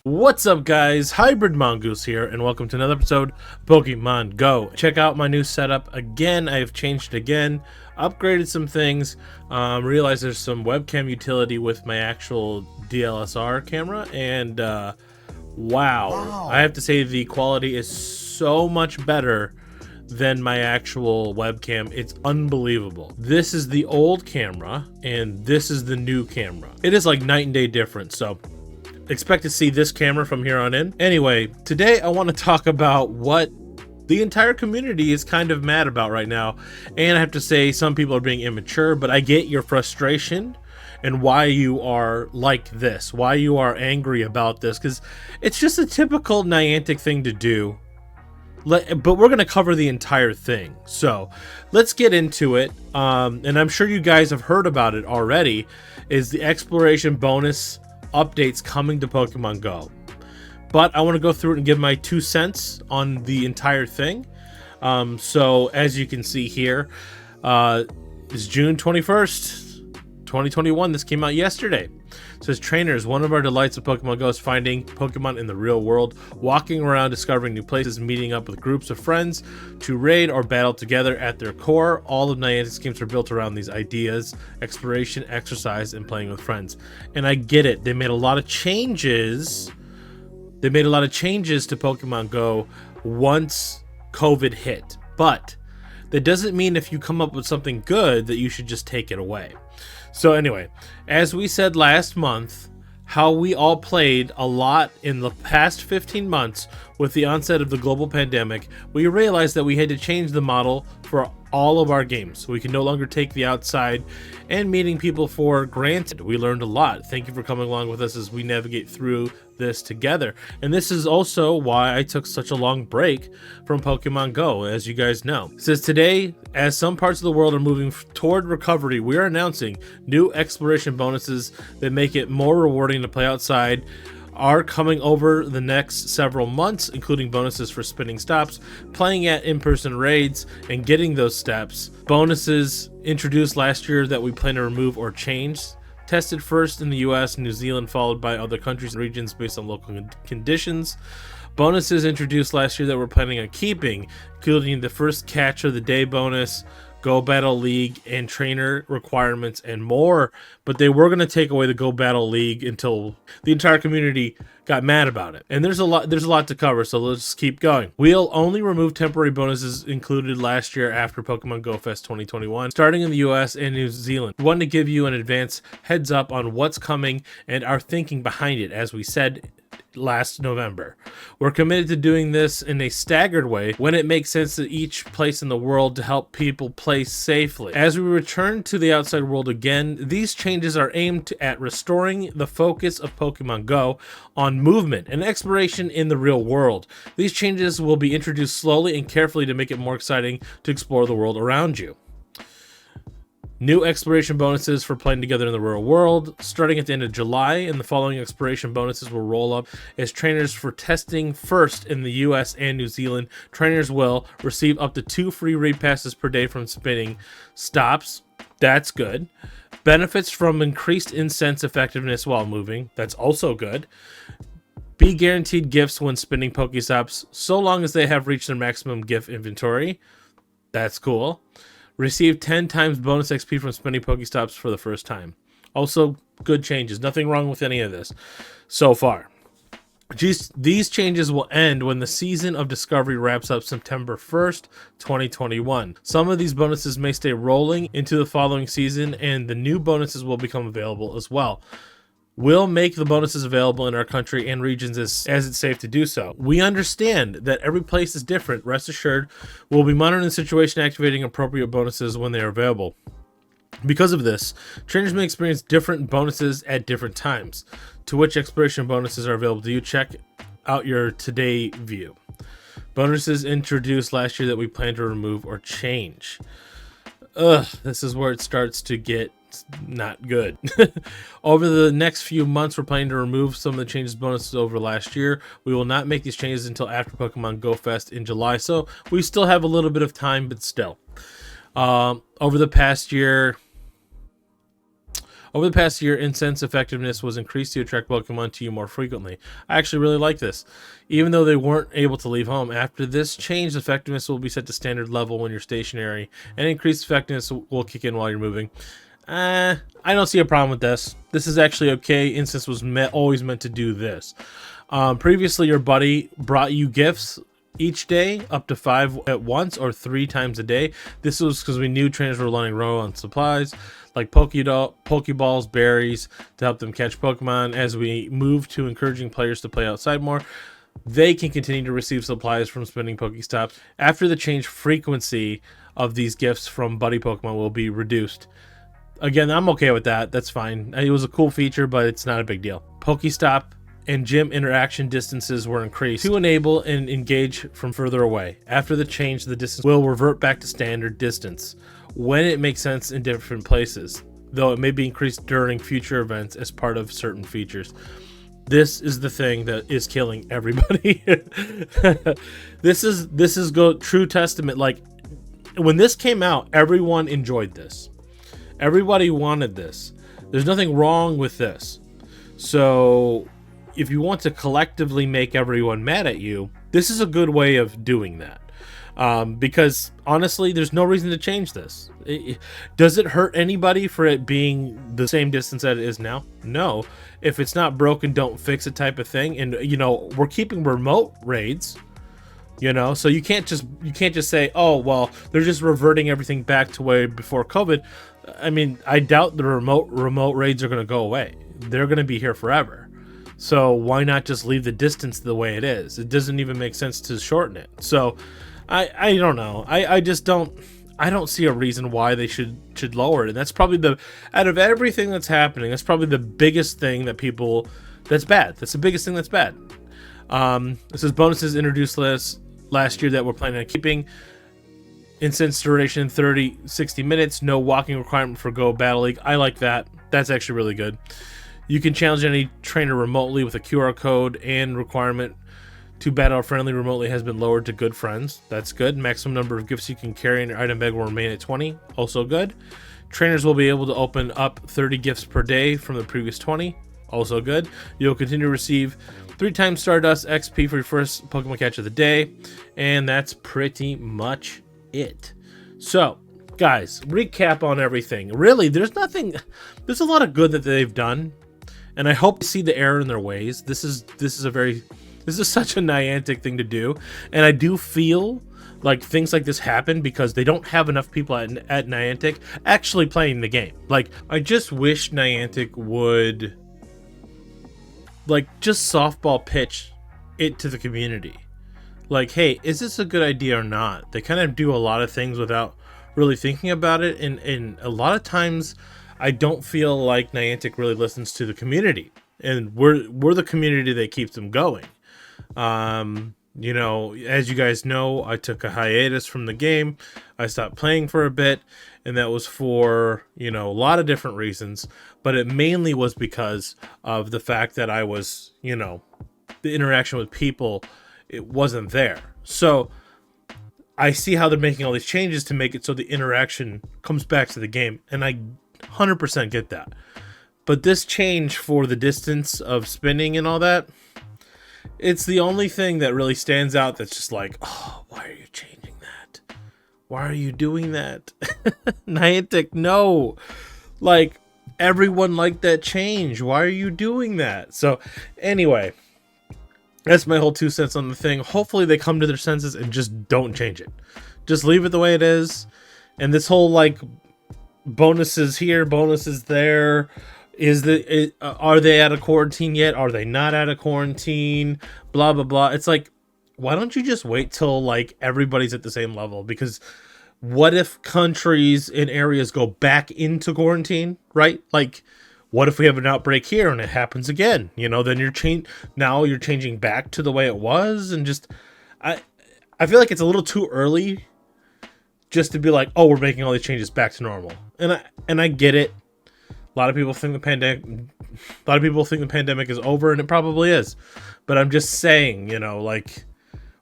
What's up, guys? Hybrid Mongoose here, and welcome to another episode of Pokemon Go. Check out my new setup again. I've changed it again, upgraded some things, realized there's some webcam utility with my actual DSLR camera, and wow, I have to say the quality is so much better than my actual webcam. It's unbelievable. This is the old camera, and this is the new camera. It is like night and day difference, so expect to see this camera from here on in. Anyway, today I want to talk about what the entire community is kind of mad about right now. And I have to say, some people are being immature, but I get your frustration and why you are like this, why you are angry about this, because it's just a typical Niantic thing to do. But we're going to cover the entire thing. So let's get into it. And I'm sure you guys have heard about it already, is the exploration bonus updates coming to Pokemon Go. But I want to go through it and give my 2 cents on the entire thing. So as you can see here, it's June 21st, 2021. This came out yesterday. It says, trainers, one of our delights of Pokemon Go is finding Pokemon in the real world, walking around, discovering new places, meeting up with groups of friends to raid or battle together. At their core, all of Niantic's games are built around these ideas: exploration, exercise, and playing with friends. And I get it. They made a lot of changes. They made a lot of changes to Pokemon Go once COVID hit. But that doesn't mean if you come up with something good that you should just take it away. So anyway, as we said last month, how we all played a lot in the past 15 months with the onset of the global pandemic, we realized that we had to change the model for all of our games. We can no longer take the outside and meeting people for granted. We learned a lot. Thank you for coming along with us as we navigate through this together. And this is also why I took such a long break from Pokemon Go, as you guys know. It says, today, as some parts of the world are moving toward recovery, we are announcing new exploration bonuses that make it more rewarding to play outside are coming over the next several months, including bonuses for spinning stops, playing at in-person raids, and getting those steps. Bonuses introduced last year that we plan to remove or change. Tested first in the US and New Zealand, followed by other countries and regions based on local conditions. Bonuses introduced last year that we're planning on keeping, including the first catch of the day bonus, Go Battle League, and trainer requirements, and more. But they were going to take away the Go Battle League until the entire community got mad about it. And there's a lot to cover, so let's keep going. We'll only remove temporary bonuses included last year after Pokemon Go Fest 2021, starting in the US and New Zealand. We wanted to give you an advance heads up on what's coming and our thinking behind it, as we said last November. We're committed to doing this in a staggered way when it makes sense to each place in the world to help people play safely. As we return to the outside world again, these changes are aimed at restoring the focus of Pokemon Go on movement and exploration in the real world. These changes will be introduced slowly and carefully to make it more exciting to explore the world around you. New exploration bonuses for playing together in the real world, starting at the end of July, and the following exploration bonuses will roll up as trainers for testing first in the US and New Zealand. Trainers will receive up to 2 free raid passes per day from spinning stops. That's good. Benefits from increased incense effectiveness while moving. That's also good. Be guaranteed gifts when spinning Pokestops, so long as they have reached their maximum gift inventory. That's cool. Receive 10 times bonus XP from spinning Pokestops for the first time. Also, good changes. Nothing wrong with any of this so far. These changes will end when the season of Discovery wraps up September 1st, 2021. Some of these bonuses may stay rolling into the following season, and the new bonuses will become available as well. We'll make the bonuses available in our country and regions as it's safe to do so. We understand that every place is different. Rest assured, we'll be monitoring the situation, activating appropriate bonuses when they are available. Because of this, trainers may experience different bonuses at different times. To which exploration bonuses are available to you, check out your today view. Bonuses introduced last year that we plan to remove or change. This is where it starts to get not good. Over the next few months, we're planning to remove some of the changes bonuses over last year. We will not make these changes until after Pokemon Go Fest in July, so we still have a little bit of time, but still. Over the past year, Over the past year, incense effectiveness was increased to attract Pokemon to you more frequently. I actually really like this. Even though they weren't able to leave home, after this change, effectiveness will be set to standard level when you're stationary, and increased effectiveness will kick in while you're moving. I don't see a problem with this. This is actually okay. Incense was always meant to do this. Previously, your buddy brought you gifts each day, up to 5 at once or 3 times a day. This was because we knew trainers were running low on supplies like Pokeballs, berries to help them catch Pokemon. As we move to encouraging players to play outside more, they can continue to receive supplies from spending Pokestops. After the change, frequency of these gifts from buddy Pokemon will be reduced. Again, I'm okay with that. That's fine. It was a cool feature, but it's not a big deal. Pokestop and gym interaction distances were increased to enable and engage from further away. After the change, the distance will revert back to standard distance when it makes sense in different places, though it may be increased during future events as part of certain features. This is the thing that is killing everybody. This is true testament. Like, when this came out, everyone enjoyed this. Everybody wanted this. There's nothing wrong with this. So if you want to collectively make everyone mad at you, this is a good way of doing that. Because honestly, there's no reason to change this. Does it hurt anybody for it being the same distance that it is now? No. If it's not broken, don't fix it type of thing. And we're keeping remote raids. So you can't just say, oh well, they're just reverting everything back to way before COVID. I mean, I doubt the remote raids are going to go away. They're going to be here forever. So why not just leave the distance the way it is? It doesn't even make sense to shorten it. So I don't know. I don't see a reason why they should lower it. And that's probably out of everything that's happening, that's probably the biggest thing that's bad. That's the biggest thing that's bad. This is bonuses introduced last year that we're planning on keeping. Incense duration 60 minutes. No walking requirement for Go Battle League. I like that. That's actually really good. You can challenge any trainer remotely with a QR code, and requirement to battle friendly remotely has been lowered to good friends. That's good. Maximum number of gifts you can carry in your item bag will remain at 20. Also good. Trainers will be able to open up 30 gifts per day from the previous 20. Also good. You'll continue to receive 3 times Stardust XP for your first Pokemon catch of the day. And that's pretty much it. So, guys, recap on everything. Really, there's a lot of good that they've done. And I hope to see the error in their ways. This is such a Niantic thing to do. And I do feel like things like this happen because they don't have enough people at Niantic actually playing the game. Like, I just wish Niantic would just softball pitch it to the community. Like, hey, is this a good idea or not? They kind of do a lot of things without really thinking about it. And a lot of times I don't feel like Niantic really listens to the community, and we're the community that keeps them going. As you guys know, I took a hiatus from the game. I stopped playing for a bit, and that was for, a lot of different reasons, but it mainly was because of the fact that I was, the interaction with people, it wasn't there. So I see how they're making all these changes to make it so the interaction comes back to the game, and I 100% get that. But this change for the distance of spinning and all that, it's the only thing that really stands out that's just like, oh, why are you changing that? Why are you doing that? Niantic, no. Like, everyone liked that change. Why are you doing that? So, anyway, that's my whole 2 cents on the thing. Hopefully they come to their senses and just don't change it. Just leave it the way it is. And this whole, bonuses here, bonuses there. Are they out of quarantine yet? Are they not out of quarantine? Blah, blah, blah. It's like, why don't you just wait till everybody's at the same level? Because what if countries and areas go back into quarantine, right? What if we have an outbreak here and it happens again? Then you're changing back to the way it was, and just I feel like it's a little too early just to be like, oh, we're making all these changes back to normal. And I get it. A lot of people think the pandemic is over, and it probably is. But I'm just saying,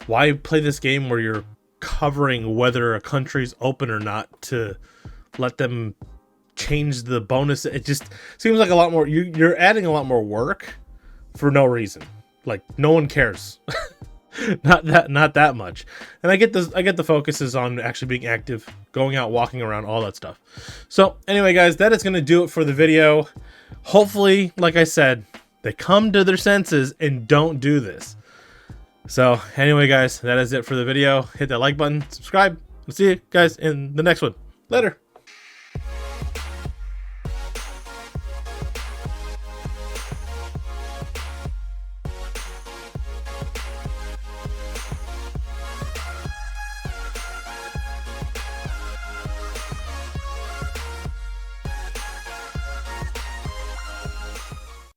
why play this game where you're covering whether a country's open or not to let them change the bonus. It just seems like a lot more. You're adding a lot more work for no reason. Like no one cares. not that much. And I get the focuses on actually being active, going out, walking around, all that stuff. So anyway, guys, that is going to do it for the video. Hopefully, like I said, they come to their senses and don't do this. So anyway, guys, that is it for the video. Hit that like button, subscribe. We'll see you guys in the next one. Later.